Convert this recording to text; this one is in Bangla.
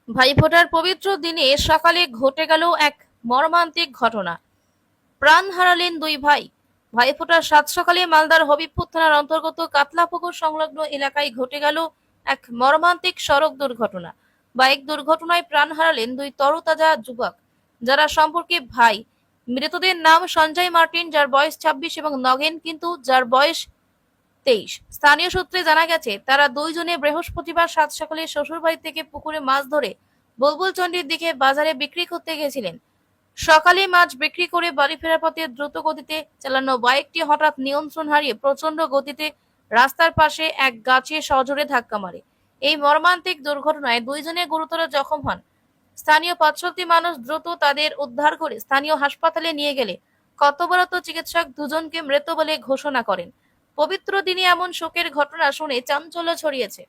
ভাইফোঁটার পবিত্র দিনে সকালে ঘটে গেল এক মর্মান্তিক ঘটনা। প্রাণ হারালেন দুই ভাই। ভাইফোঁটার সাত সকালে মালদার হবিবপুর থানার অন্তর্গত কাতলাপুকুর সংলগ্ন এলাকায় ঘটে গেল এক মর্মান্তিক সড়ক দুর্ঘটনা। বাইক দুর্ঘটনায় প্রাণ হারালেন দুই তরতাজা যুবক, যারা সম্পর্কে ভাই। মৃতদের নাম সঞ্জয় মার্টিন, যার বয়স 26, এবং নগেন কিন্তু, যার বয়স 23। স্থানীয় সূত্রে জানা গেছে, তারা দুইজনে বৃহস্পতিবার সাত সকালে শ্বশুরবাড়ি থেকে পুকুরে মাছ ধরে বুলবুলচন্ডির দিকে বাজারে বিক্রি করতে গেছিলেন। সকালে মাছ বিক্রি করে বাড়ি ফেরার পথে দ্রুত গতিতে চালানো বাইকটি হঠাৎ নিয়ন্ত্রণ হারিয়ে প্রচন্ড গতিতে রাস্তার পাশে এক গাছে সজোরে ধাক্কা মারে। এই মর্মান্তিক দুর্ঘটনায় দুইজনে গুরুতর জখম হন। স্থানীয় পথচলতি মানুষ দ্রুত তাদের উদ্ধার করে স্থানীয় হাসপাতালে নিয়ে গেলে কর্তব্যরত চিকিৎসক দুজনকে মৃত বলে ঘোষণা করেন। পবিত্র দিনে এমন শোকের ঘটনা শুনে চাঞ্চল্য ছড়িয়েছে।